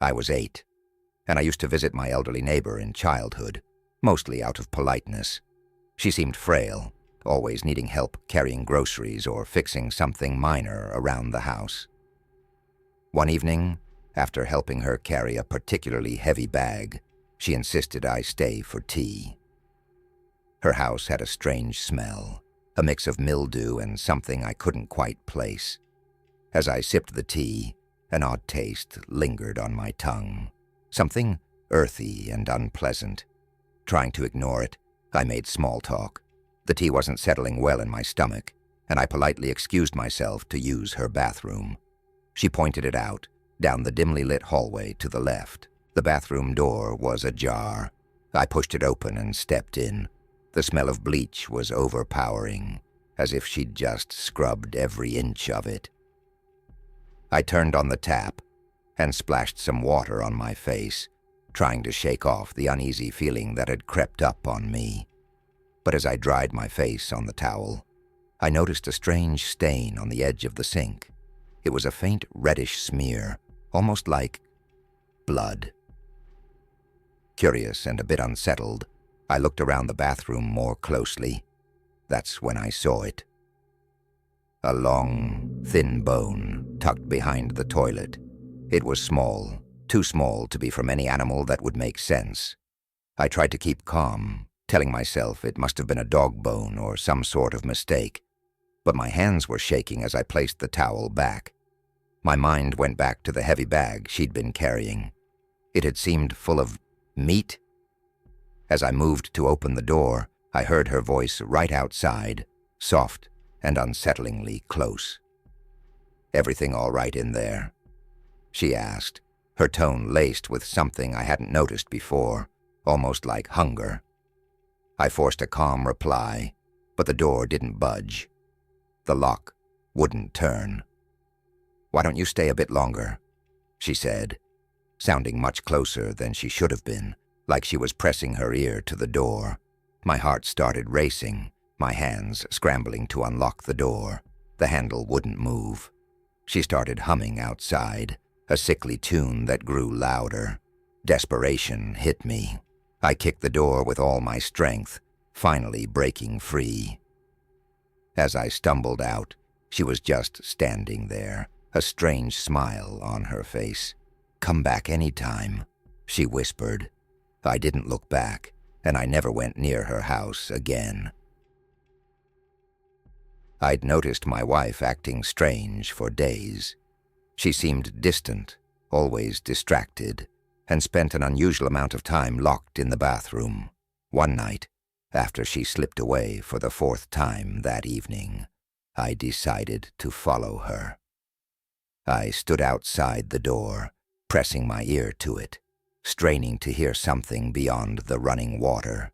I was 8, and I used to visit my elderly neighbor in childhood, mostly out of politeness. She seemed frail, always needing help carrying groceries or fixing something minor around the house. One evening, after helping her carry a particularly heavy bag, she insisted I stay for tea. Her house had a strange smell, a mix of mildew and something I couldn't quite place. As I sipped the tea, an odd taste lingered on my tongue, something earthy and unpleasant. Trying to ignore it, I made small talk. The tea wasn't settling well in my stomach, and I politely excused myself to use her bathroom. She pointed it out, down the dimly lit hallway to the left. The bathroom door was ajar. I pushed it open and stepped in. The smell of bleach was overpowering, as if she'd just scrubbed every inch of it. I turned on the tap and splashed some water on my face, trying to shake off the uneasy feeling that had crept up on me. But as I dried my face on the towel, I noticed a strange stain on the edge of the sink. It was a faint reddish smear, almost like blood. Curious and a bit unsettled, I looked around the bathroom more closely. That's when I saw it. A long, thin bone tucked behind the toilet. It was small, too small to be from any animal that would make sense. I tried to keep calm, telling myself it must have been a dog bone or some sort of mistake, but my hands were shaking as I placed the towel back. My mind went back to the heavy bag she'd been carrying. It had seemed full of meat. As I moved to open the door, I heard her voice right outside, soft and unsettlingly close. "Everything all right in there?" she asked, her tone laced with something I hadn't noticed before, almost like hunger. I forced a calm reply, but the door didn't budge. The lock wouldn't turn. "Why don't you stay a bit longer?" she said, sounding much closer than she should have been, like she was pressing her ear to the door. My heart started racing, my hands scrambling to unlock the door. The handle wouldn't move. She started humming outside, a sickly tune that grew louder. Desperation hit me. I kicked the door with all my strength, finally breaking free. As I stumbled out, she was just standing there, a strange smile on her face. "Come back any time," she whispered. I didn't look back, and I never went near her house again. I'd noticed my wife acting strange for days. She seemed distant, always distracted, and spent an unusual amount of time locked in the bathroom. One night, after she slipped away for the 4th time that evening, I decided to follow her. I stood outside the door, pressing my ear to it, straining to hear something beyond the running water.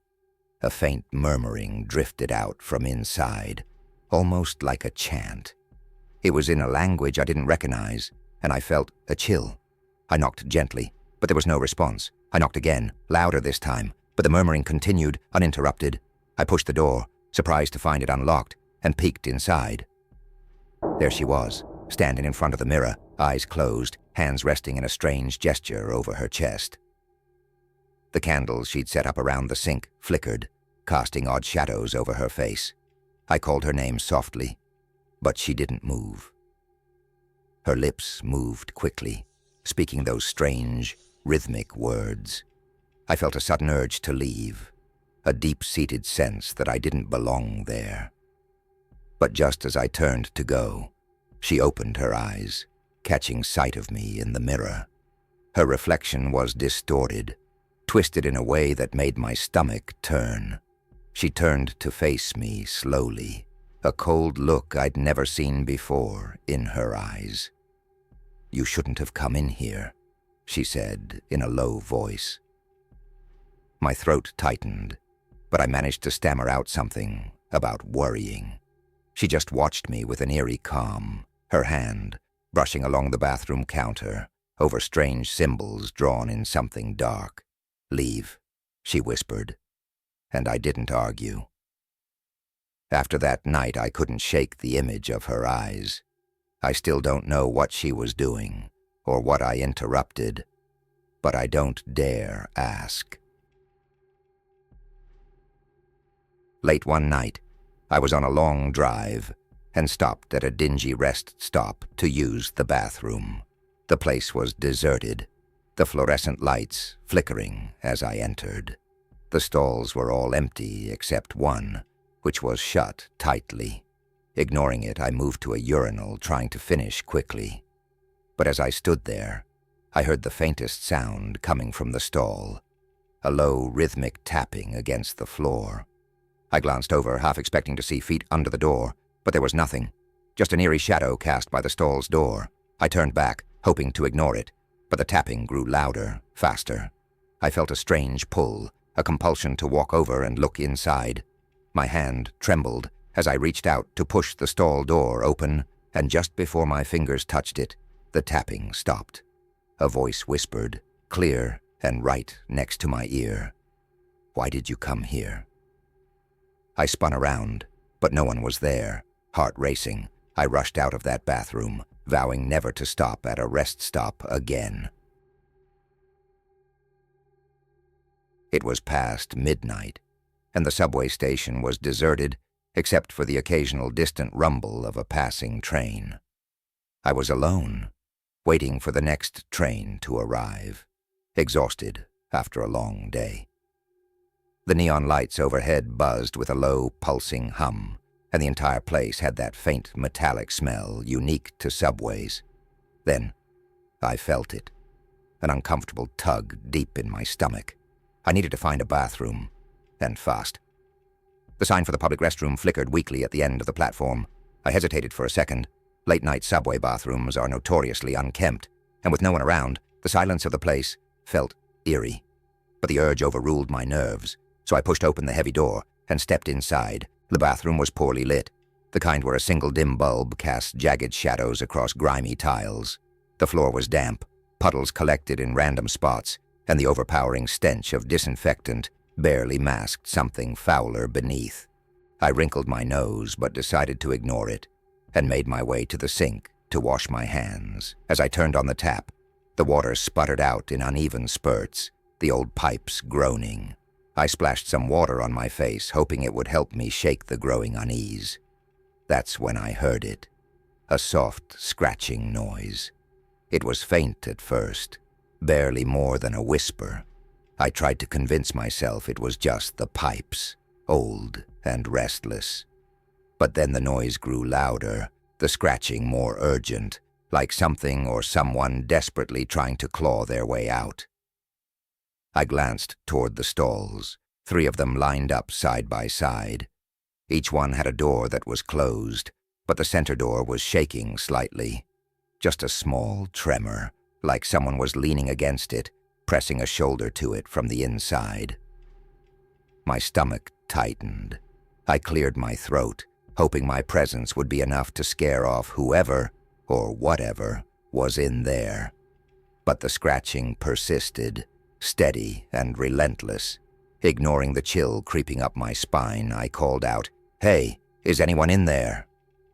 A faint murmuring drifted out from inside, almost like a chant. It was in a language I didn't recognize, and I felt a chill. I knocked gently, but there was no response. I knocked again, louder this time, but the murmuring continued, uninterrupted. I pushed the door, surprised to find it unlocked, and peeked inside. There she was, standing in front of the mirror, eyes closed, hands resting in a strange gesture over her chest. The candles she'd set up around the sink flickered, casting odd shadows over her face. I called her name softly, but she didn't move. Her lips moved quickly, speaking those strange, rhythmic words. I felt a sudden urge to leave, a deep-seated sense that I didn't belong there. But just as I turned to go, she opened her eyes, catching sight of me in the mirror. Her reflection was distorted, twisted in a way that made my stomach turn. She turned to face me slowly, a cold look I'd never seen before in her eyes. "You shouldn't have come in here," she said in a low voice. My throat tightened, but I managed to stammer out something about worrying. She just watched me with an eerie calm, her hand brushing along the bathroom counter over strange symbols drawn in something dark. "Leave," she whispered, and I didn't argue. After that night, I couldn't shake the image of her eyes. I still don't know what she was doing, or what I interrupted, but I don't dare ask. Late one night, I was on a long drive and stopped at a dingy rest stop to use the bathroom. The place was deserted, the fluorescent lights flickering as I entered. The stalls were all empty except one, which was shut tightly. Ignoring it, I moved to a urinal, trying to finish quickly. But as I stood there, I heard the faintest sound coming from the stall, a low, rhythmic tapping against the floor. I glanced over, half expecting to see feet under the door, but there was nothing, just an eerie shadow cast by the stall's door. I turned back, hoping to ignore it, but the tapping grew louder, faster. I felt a strange pull, a compulsion to walk over and look inside. My hand trembled as I reached out to push the stall door open, and just before my fingers touched it, the tapping stopped. A voice whispered, clear and right next to my ear, "Why did you come here?" I spun around, but no one was there. Heart racing, I rushed out of that bathroom, vowing never to stop at a rest stop again. It was past midnight, and the subway station was deserted except for the occasional distant rumble of a passing train. I was alone, waiting for the next train to arrive, exhausted after a long day. The neon lights overhead buzzed with a low, pulsing hum, and the entire place had that faint metallic smell unique to subways. Then, I felt it, an uncomfortable tug deep in my stomach. I needed to find a bathroom, and fast. The sign for the public restroom flickered weakly at the end of the platform. I hesitated for a second. Late-night subway bathrooms are notoriously unkempt, and with no one around, the silence of the place felt eerie. But the urge overruled my nerves, so I pushed open the heavy door and stepped inside. The bathroom was poorly lit, the kind where a single dim bulb cast jagged shadows across grimy tiles. The floor was damp, puddles collected in random spots, and the overpowering stench of disinfectant barely masked something fouler beneath. I wrinkled my nose but decided to ignore it, and made my way to the sink to wash my hands. As I turned on the tap, the water sputtered out in uneven spurts, the old pipes groaning. I splashed some water on my face, hoping it would help me shake the growing unease. That's when I heard it, a soft, scratching noise. It was faint at first, barely more than a whisper. I tried to convince myself it was just the pipes, old and restless. But then the noise grew louder, the scratching more urgent, like something or someone desperately trying to claw their way out. I glanced toward the stalls, 3 of them lined up side by side. Each one had a door that was closed, but the center door was shaking slightly. Just a small tremor, like someone was leaning against it, pressing a shoulder to it from the inside. My stomach tightened. I cleared my throat, hoping my presence would be enough to scare off whoever, or whatever, was in there. But the scratching persisted, steady and relentless. Ignoring the chill creeping up my spine, I called out, "Hey, is anyone in there?"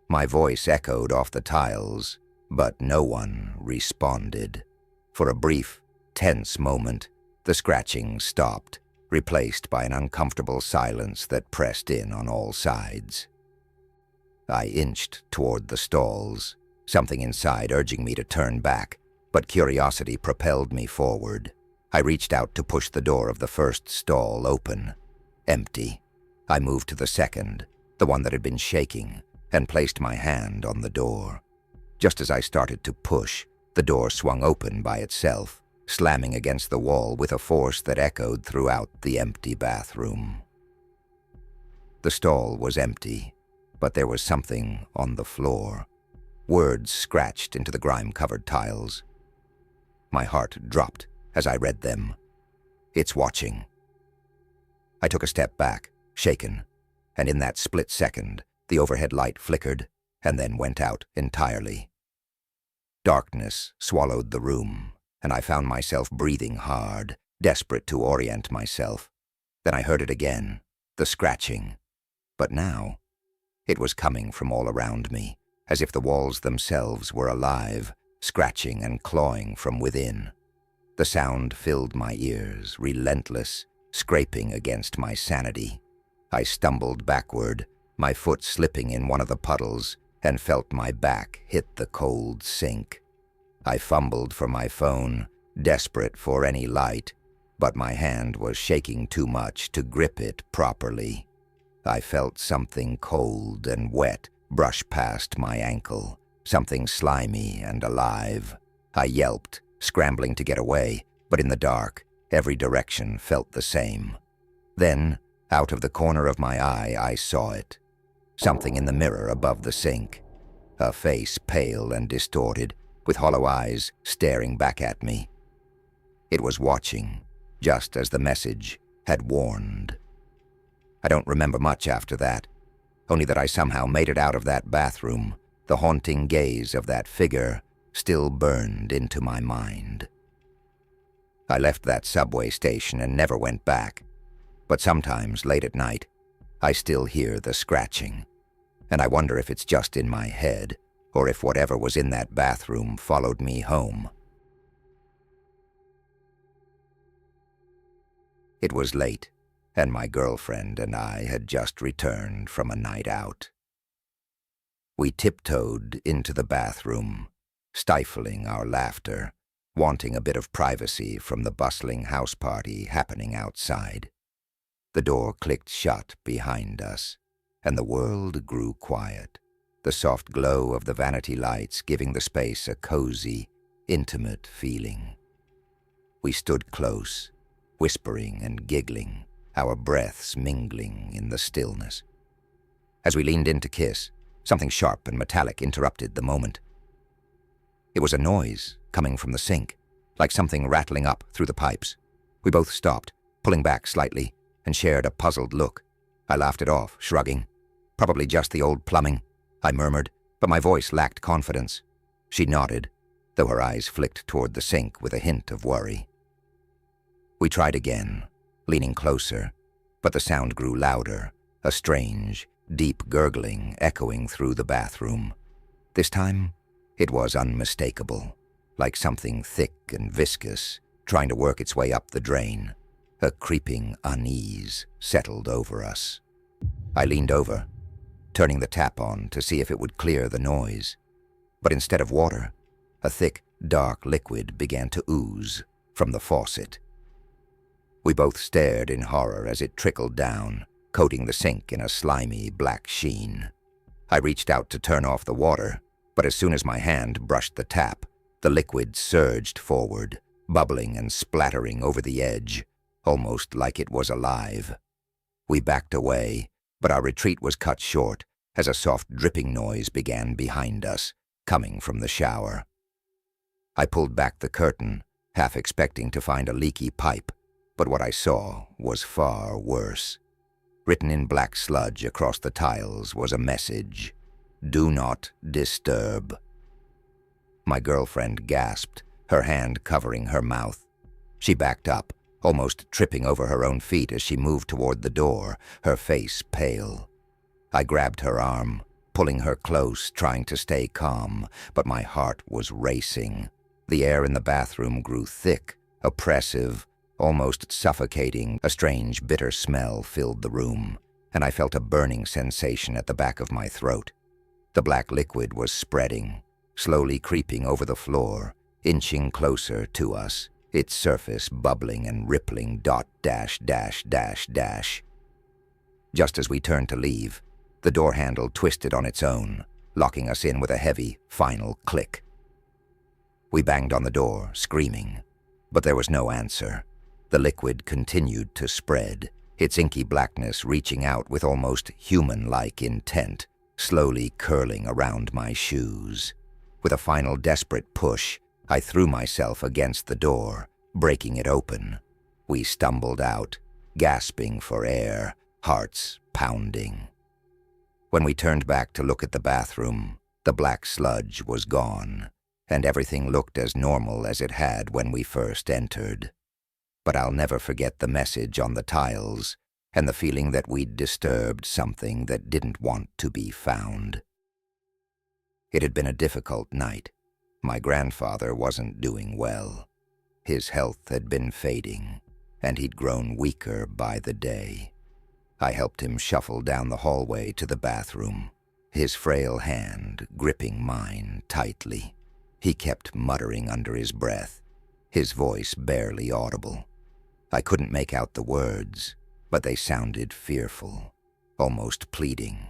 My voice echoed off the tiles, but no one responded. For a brief, tense moment, the scratching stopped, replaced by an uncomfortable silence that pressed in on all sides. I inched toward the stalls, something inside urging me to turn back, but curiosity propelled me forward. I reached out to push the door of the first stall open. Empty. I moved to the second, the one that had been shaking, and placed my hand on the door. Just as I started to push, the door swung open by itself, slamming against the wall with a force that echoed throughout the empty bathroom. The stall was empty, but there was something on the floor. Words scratched into the grime-covered tiles. My heart dropped as I read them. "It's watching." I took a step back, shaken, and in that split second, the overhead light flickered and then went out entirely. Darkness swallowed the room, and I found myself breathing hard, desperate to orient myself. Then I heard it again, the scratching. But now, it was coming from all around me, as if the walls themselves were alive, scratching and clawing from within. The sound filled my ears, relentless, scraping against my sanity. I stumbled backward, my foot slipping in one of the puddles, and felt my back hit the cold sink. I fumbled for my phone, desperate for any light, but my hand was shaking too much to grip it properly. I felt something cold and wet brush past my ankle, something slimy and alive. I yelped, scrambling to get away, but in the dark, every direction felt the same. Then, out of the corner of my eye, I saw it. Something in the mirror above the sink. A face pale and distorted, with hollow eyes staring back at me. It was watching, just as the message had warned. I don't remember much after that, only that I somehow made it out of that bathroom. The haunting gaze of that figure still burned into my mind. I left that subway station and never went back, but sometimes late at night, I still hear the scratching, and I wonder if it's just in my head, or if whatever was in that bathroom followed me home. It was late, and my girlfriend and I had just returned from a night out. We tiptoed into the bathroom, stifling our laughter, wanting a bit of privacy from the bustling house party happening outside. The door clicked shut behind us, and the world grew quiet, the soft glow of the vanity lights giving the space a cozy, intimate feeling. We stood close, whispering and giggling, our breaths mingling in the stillness. As we leaned in to kiss, something sharp and metallic interrupted the moment. It was a noise coming from the sink, like something rattling up through the pipes. We both stopped, pulling back slightly, and shared a puzzled look. I laughed it off, shrugging. Probably just the old plumbing, I murmured, but my voice lacked confidence. She nodded, though her eyes flicked toward the sink with a hint of worry. We tried again, leaning closer, but the sound grew louder, a strange, deep gurgling echoing through the bathroom. This time, it was unmistakable, like something thick and viscous trying to work its way up the drain. A creeping unease settled over us. I leaned over, turning the tap on to see if it would clear the noise. But instead of water, a thick, dark liquid began to ooze from the faucet. We both stared in horror as it trickled down, coating the sink in a slimy black sheen. I reached out to turn off the water, but as soon as my hand brushed the tap, the liquid surged forward, bubbling and splattering over the edge, almost like it was alive. We backed away, but our retreat was cut short as a soft dripping noise began behind us, coming from the shower. I pulled back the curtain, half expecting to find a leaky pipe, but what I saw was far worse. Written in black sludge across the tiles was a message: "Do not disturb." My girlfriend gasped, her hand covering her mouth. She backed up, almost tripping over her own feet as she moved toward the door, her face pale. I grabbed her arm, pulling her close, trying to stay calm, but my heart was racing. The air in the bathroom grew thick, oppressive, almost suffocating. A strange, bitter smell filled the room, and I felt a burning sensation at the back of my throat. The black liquid was spreading, slowly creeping over the floor, inching closer to us, its surface bubbling and rippling ... Just as we turned to leave, the door handle twisted on its own, locking us in with a heavy, final click. We banged on the door, screaming, but there was no answer. The liquid continued to spread, its inky blackness reaching out with almost human-like intent, slowly curling around my shoes. With a final desperate push, I threw myself against the door, breaking it open. We stumbled out, gasping for air, hearts pounding. When we turned back to look at the bathroom, the black sludge was gone, and everything looked as normal as it had when we first entered. But I'll never forget the message on the tiles and the feeling that we'd disturbed something that didn't want to be found. It had been a difficult night. My grandfather wasn't doing well. His health had been fading, and he'd grown weaker by the day. I helped him shuffle down the hallway to the bathroom, his frail hand gripping mine tightly. He kept muttering under his breath, his voice barely audible. I couldn't make out the words, but they sounded fearful, almost pleading.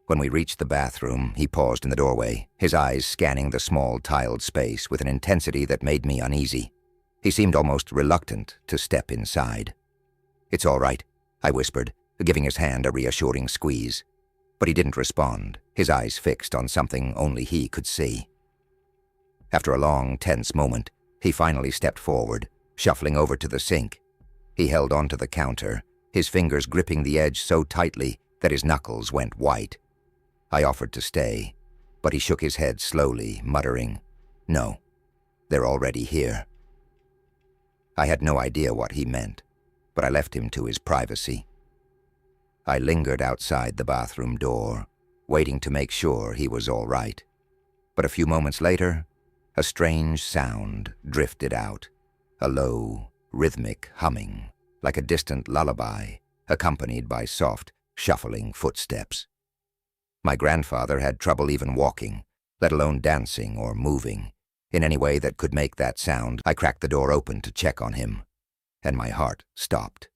When we reached the bathroom, he paused in the doorway, his eyes scanning the small tiled space with an intensity that made me uneasy. He seemed almost reluctant to step inside. "It's all right," I whispered, giving his hand a reassuring squeeze. But he didn't respond, his eyes fixed on something only he could see. After a long, tense moment, he finally stepped forward, shuffling over to the sink. He held onto the counter, his fingers gripping the edge so tightly that his knuckles went white. I offered to stay, but he shook his head slowly, muttering, "No, they're already here." I had no idea what he meant, but I left him to his privacy. I lingered outside the bathroom door, waiting to make sure he was all right. But a few moments later, a strange sound drifted out, a low, rhythmic humming, like a distant lullaby, accompanied by soft, shuffling footsteps. My grandfather had trouble even walking, let alone dancing or moving, in any way that could make that sound. I cracked the door open to check on him, and my heart stopped.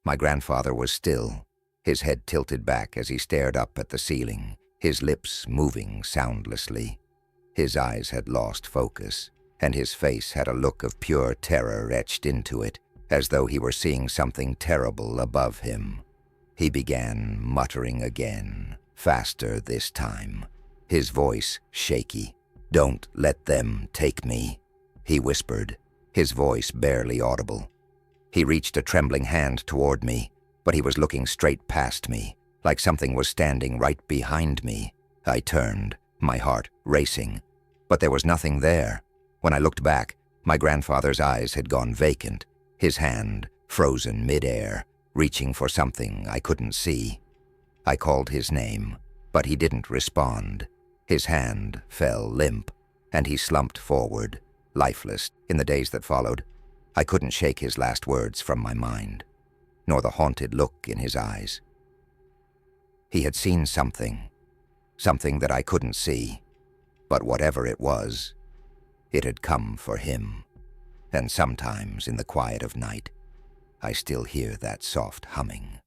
My grandfather was still, his head tilted back as he stared up at the ceiling, his lips moving soundlessly. His eyes had lost focus, and his face had a look of pure terror etched into it, as though he were seeing something terrible above him. He began muttering again, faster this time, his voice shaky. "Don't let them take me," he whispered, his voice barely audible. He reached a trembling hand toward me, but he was looking straight past me, like something was standing right behind me. I turned, my heart racing, but there was nothing there. When I looked back, my grandfather's eyes had gone vacant, his hand frozen mid-air, reaching for something I couldn't see. I called his name, but he didn't respond. His hand fell limp, and he slumped forward, lifeless. In the days that followed, I couldn't shake his last words from my mind, nor the haunted look in his eyes. He had seen something that I couldn't see, but whatever it was, it had come for him. And sometimes in the quiet of night, I still hear that soft humming.